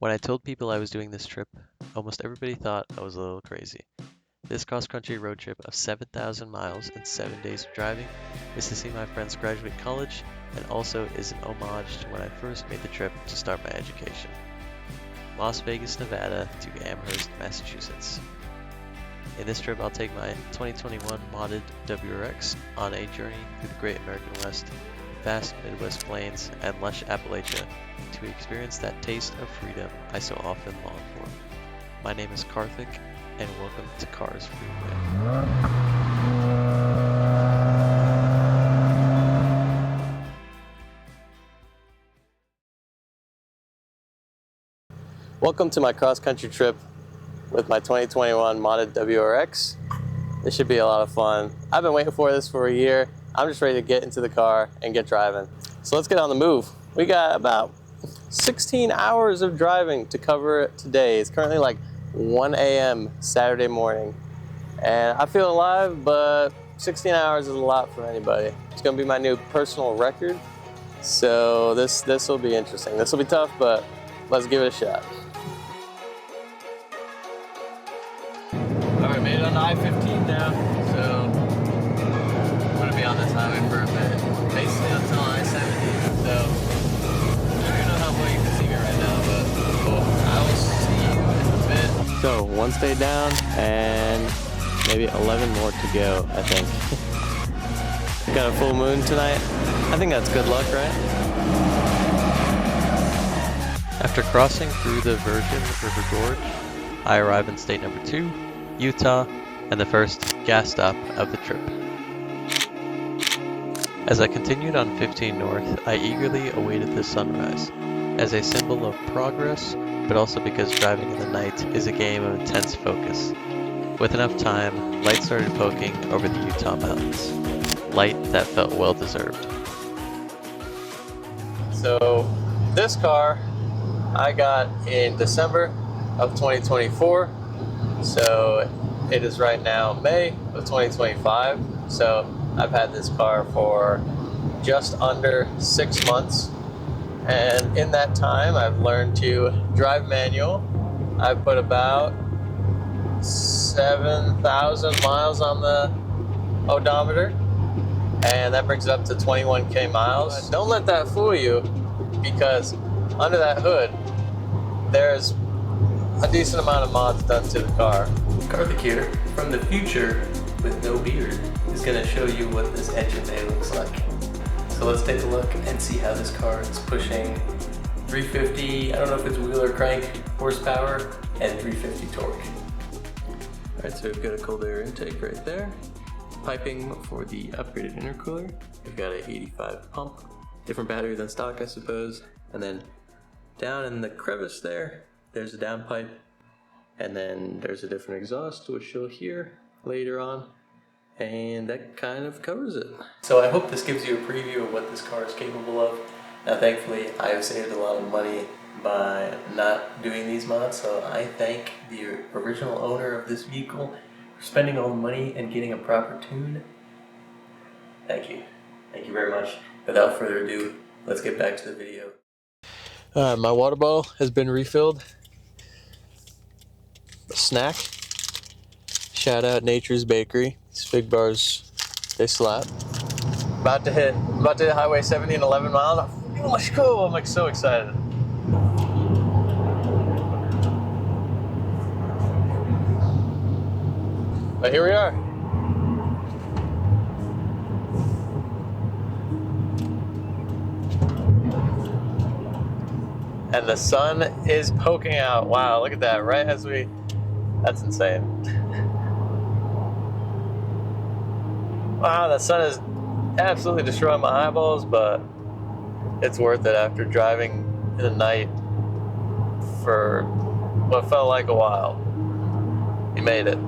When I told people I was doing this trip, almost everybody thought I was a little crazy. This cross-country road trip of 7,000 miles and 7 days of driving is to see my friends graduate college and also is an homage to when I first made the trip to start my education. Las Vegas, Nevada to Amherst, Massachusetts. In this trip, I'll take my 2021 modded WRX on a journey through the Great American West, vast Midwest plains, and lush Appalachia to experience that taste of freedom I so often long for. My name is Karthik, and welcome to Cars Freeway. Welcome to my cross-country trip with my 2021 modded WRX. This should be a lot of fun. I've been waiting for this for a year. I'm just ready to get into the car and get driving. So let's get on the move. We got about 16 hours of driving to cover today. It's currently like 1 a.m. Saturday morning. And I feel alive, but 16 hours is a lot for anybody. It's gonna be my new personal record. So this will be interesting. This will be tough, but let's give it a shot. All right, made it on the I-15 now. So I'm gonna be on this highway for a bit, basically until I-70. So I don't even know how well you can see me right now, but cool. I will see you in a bit. So 1 state down and maybe 11 more to go, I think. Got a full moon tonight. I think that's good luck, right? After crossing through the Virgin River Gorge, I arrive in state number 2, Utah, and the first gas stop of the trip. As I continued on 15 North, I eagerly awaited the sunrise, as a symbol of progress, but also because driving in the night is a game of intense focus. With enough time, light started poking over the Utah mountains. Light that felt well deserved. So this car I got in December of 2024. So it is right now May of 2025. So I've had this car for just under 6 months. And in that time, I've learned to drive manual. I've put about 7,000 miles on the odometer, and that brings it up to 21K miles. But don't let that fool you, because under that hood, there's a decent amount of mods done to the car. Karthik here, from the future with no beard, is going to show you what this engine bay looks like. So let's take a look and see how this car is pushing 350, I don't know if it's wheel or crank horsepower, and 350 torque. Alright, so we've got a cold air intake right there. Piping for the upgraded intercooler. We've got an 85 pump, different battery than stock, I suppose. And then down in the crevice there's a downpipe. And then there's a different exhaust, which you'll hear later on. And that kind of covers it. So I hope this gives you a preview of what this car is capable of. Now thankfully I have saved a lot of money by not doing these mods, so I thank the original owner of this vehicle for spending all the money and getting a proper tune. Thank you. Thank you very much. Without further ado, let's get back to the video. My water bottle has been refilled. Snack. Shout out Nature's Bakery. These fig bars, they slap. About to hit Highway 70 in 11 miles. Let's go! I'm like so excited. But here we are. And the sun is poking out. Wow, look at that, right as we... That's insane. Wow, the sun is absolutely destroying my eyeballs, but it's worth it after driving in the night for what felt like a while. We made it.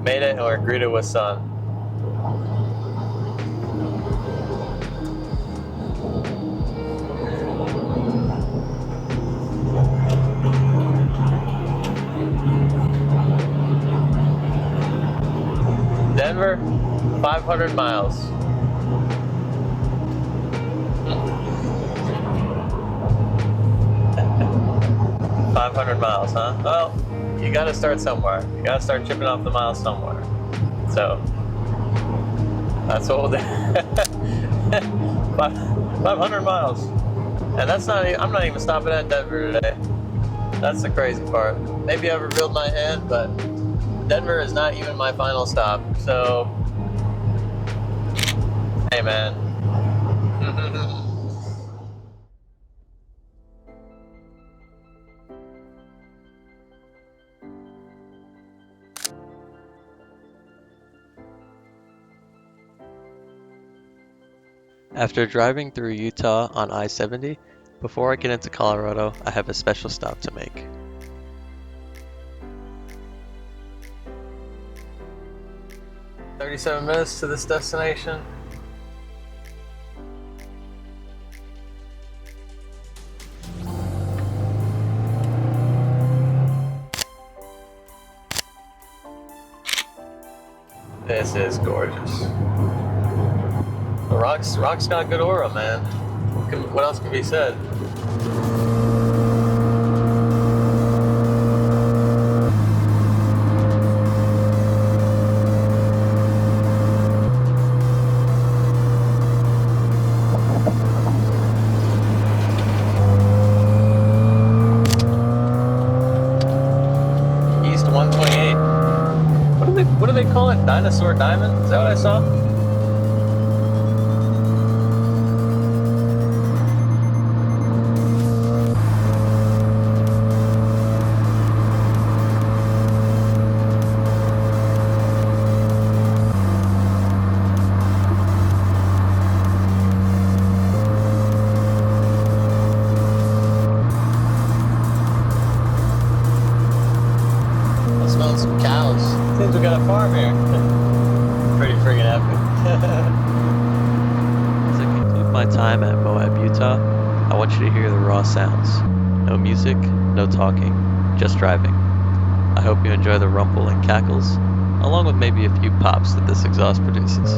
Made it, and we're greeted with sun. Denver, 500 miles. 500 miles, huh? Well, you gotta start somewhere. You gotta start chipping off the miles somewhere. So, that's what we'll do. 500 miles. And that's not, I'm not even stopping at Denver today. That's the crazy part. Maybe I revealed my hand, but Denver is not even my final stop. So, hey man. After driving through Utah on I-70, before I get into Colorado, I have a special stop to make. "37 minutes to this destination." This is gorgeous. The Rock's got good aura, man. What else can be said? East 128. What do they call it? Dinosaur Diamond? Is that what I saw? Some cows. Seems we got a farm here. Pretty friggin' epic. As I conclude my time at Moab, Utah, I want you to hear the raw sounds. No music, no talking, just driving. I hope you enjoy the rumble and cackles, along with maybe a few pops that this exhaust produces.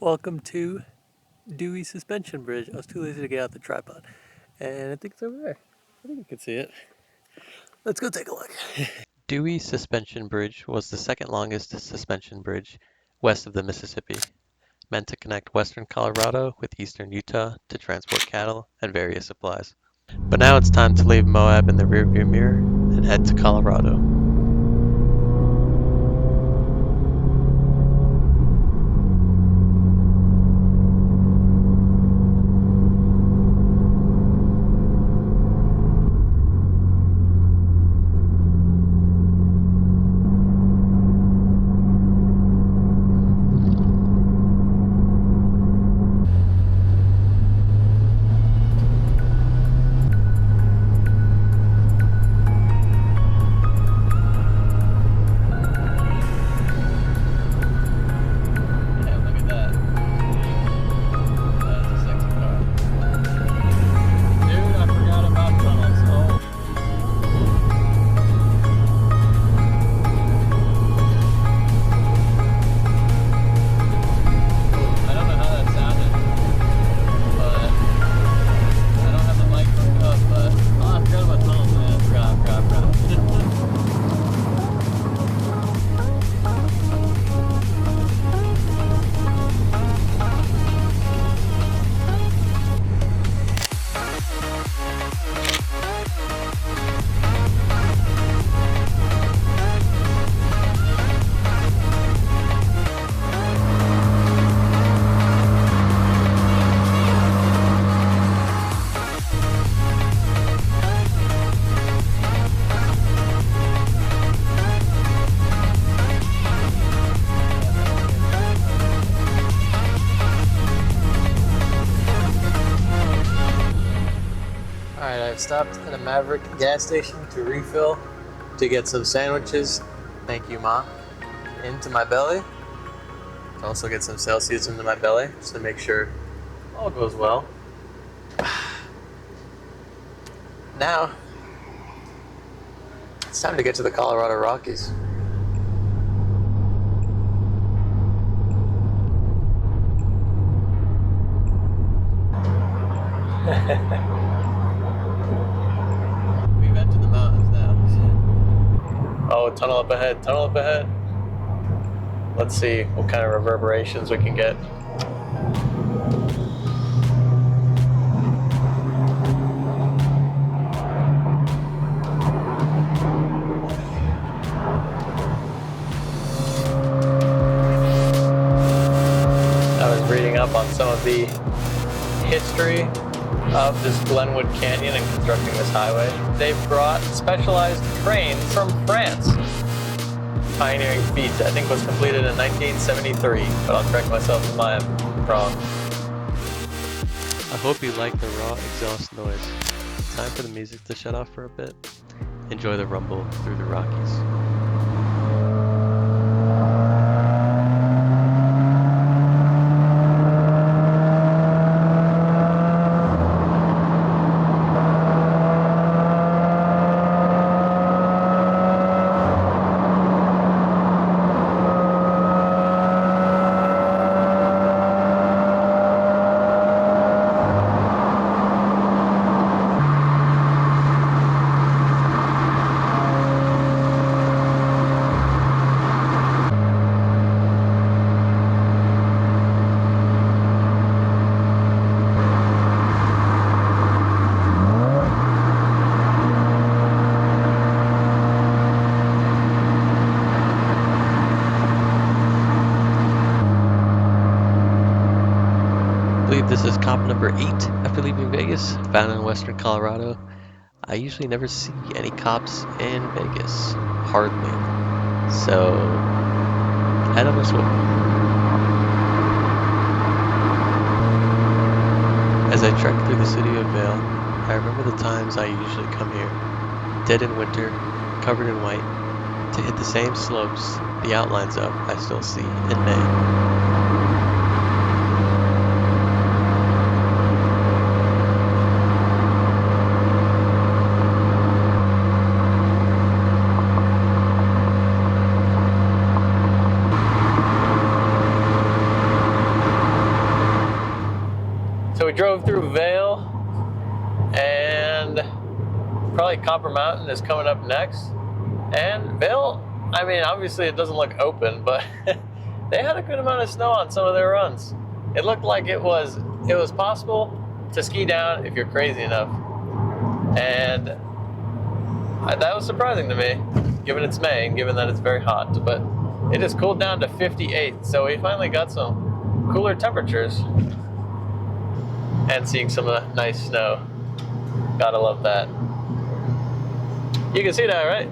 Welcome to Dewey Suspension Bridge. I was too lazy to get out the tripod. And I think it's over there. I think you can see it. Let's go take a look. Dewey Suspension Bridge was the second longest suspension bridge west of the Mississippi, meant to connect western Colorado with eastern Utah to transport cattle and various supplies. But now it's time to leave Moab in the rearview mirror and head to Colorado. I stopped at a Maverick gas station to refill to get some sandwiches. Thank you, Ma. Into my belly. To also get some Celsius into my belly just to make sure all goes well. Now, it's time to get to the Colorado Rockies. We've entered the mountains now. Oh, tunnel up ahead, tunnel up ahead. Let's see what kind of reverberations we can get. I was reading up on some of the history of this Glenwood Canyon and constructing this highway. They've brought specialized trains from France. Pioneering feat, I think, was completed in 1973, but I'll correct myself if I'm wrong. I hope you like the raw exhaust noise. Time for the music to shut off for a bit. Enjoy the rumble through the Rockies. I believe this is cop number 8 after leaving Vegas, found in western Colorado. I usually never see any cops in Vegas, hardly. So, head on this one. As I trek through the city of Vail, I remember the times I usually come here, dead in winter, covered in white, to hit the same slopes, the outlines of I still see in May. So we drove through Vail, and probably Copper Mountain is coming up next. And Vail, I mean, obviously it doesn't look open, but they had a good amount of snow on some of their runs. It looked like it was possible to ski down if you're crazy enough. And that was surprising to me, given it's May and given that it's very hot. But it has cooled down to 58, so we finally got some cooler temperatures. And seeing some of the nice snow. Gotta love that. You can see that, right?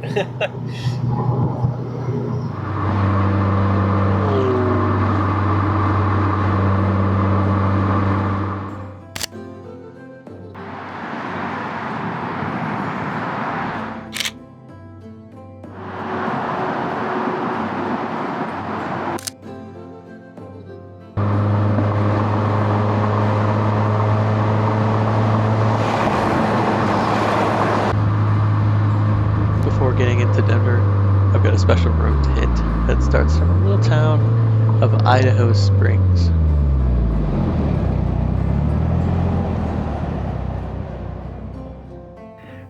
Getting into Denver, I've got a special route to hit that starts from a little town of Idaho Springs.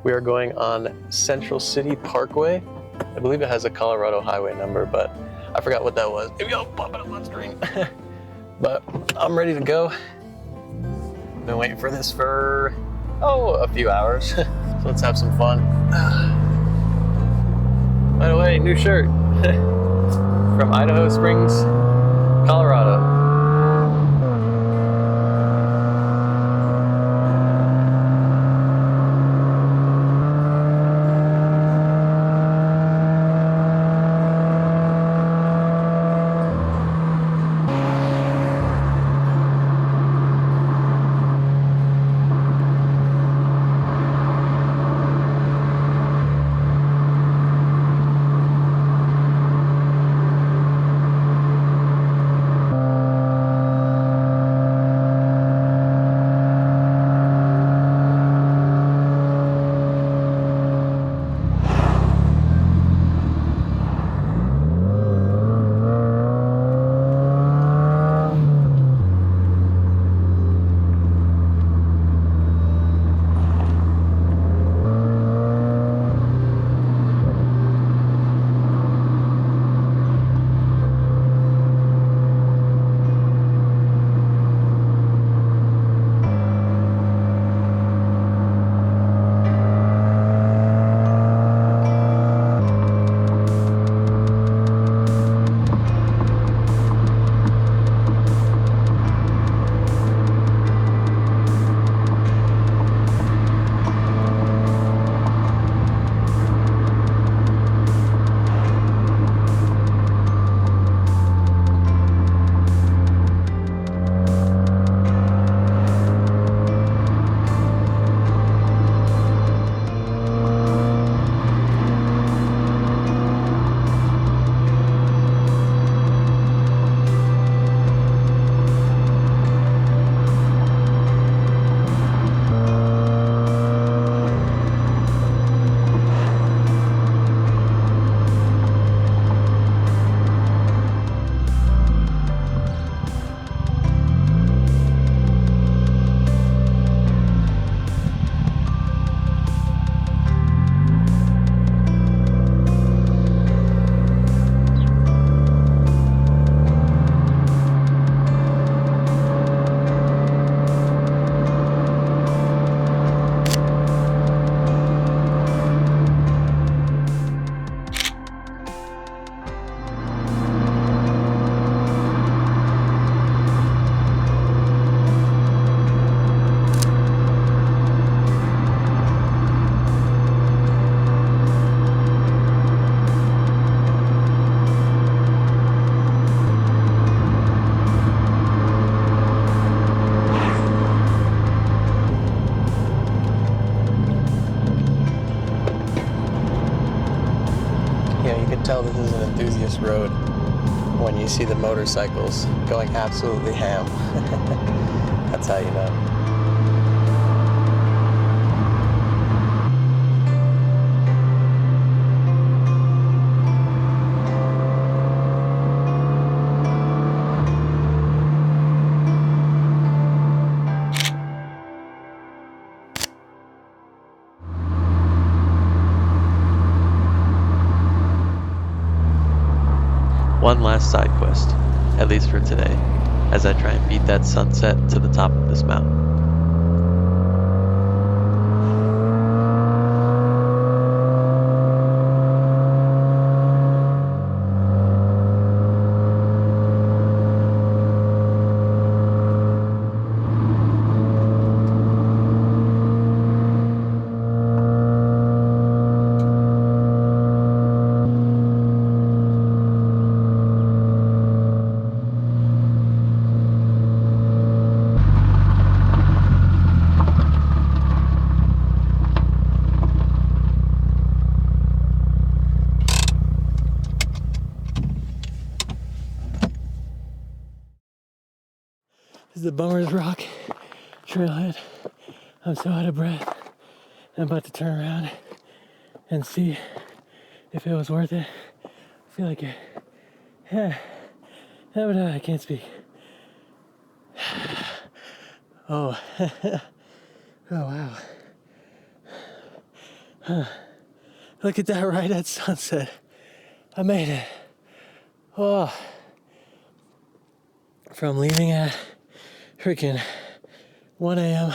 We are going on Central City Parkway. I believe it has a Colorado highway number, but I forgot what that was. Maybe I'll pop it up on screen. But I'm ready to go. Been waiting for this for, a few hours. So let's have some fun. By the way, new shirt from Idaho Springs, Colorado. tell this is an enthusiast road when you see the motorcycles going absolutely ham. That's how you know. One last side quest, at least for today, as I try and beat that sunset to the top of this mountain. This is the Bummers Rock trailhead. I'm so out of breath. I'm about to turn around and see if it was worth it. I feel like it. Yeah. But I can't speak. Oh. Oh, wow. Huh. Look at that right at sunset. I made it. Oh. From leaving at freaking 1 a.m.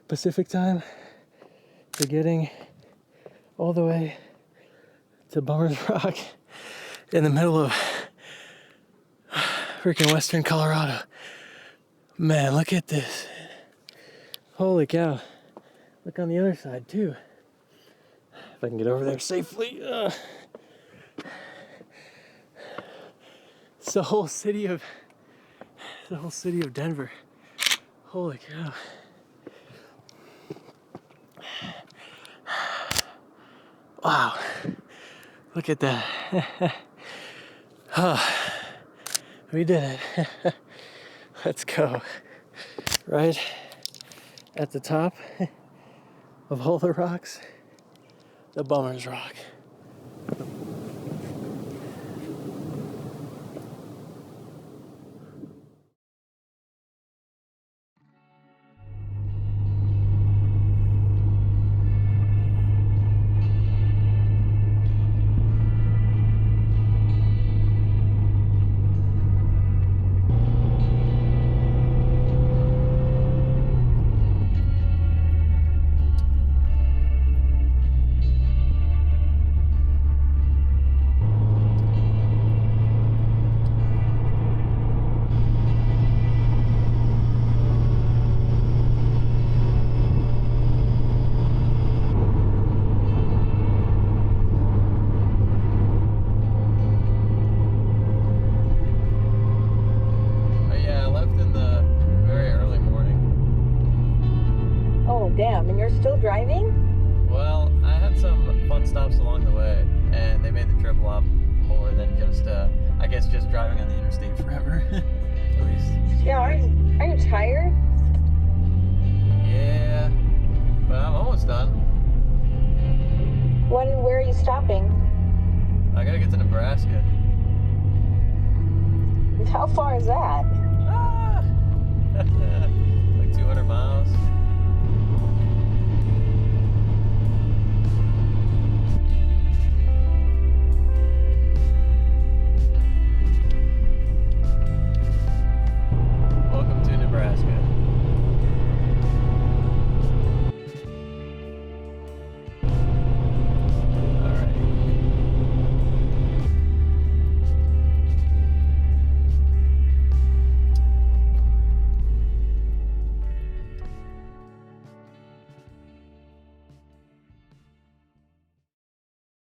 Pacific time to getting all the way to Bummers Rock in the middle of freaking western Colorado. Man, look at this. Holy cow. Look on the other side too. If I can get over there safely. It's the whole city of Denver. Holy cow. Wow. Look at that. Oh, we did it. Let's go. Right at the top of all the rocks, the Bummers Rock. Damn, and you're still driving? Well, I had some fun stops along the way, and they made the trip a lot more than just, I guess, just driving on the interstate forever, at least. Yeah, are you tired? Yeah, but I'm almost done. Where are you stopping? I gotta get to Nebraska. How far is that?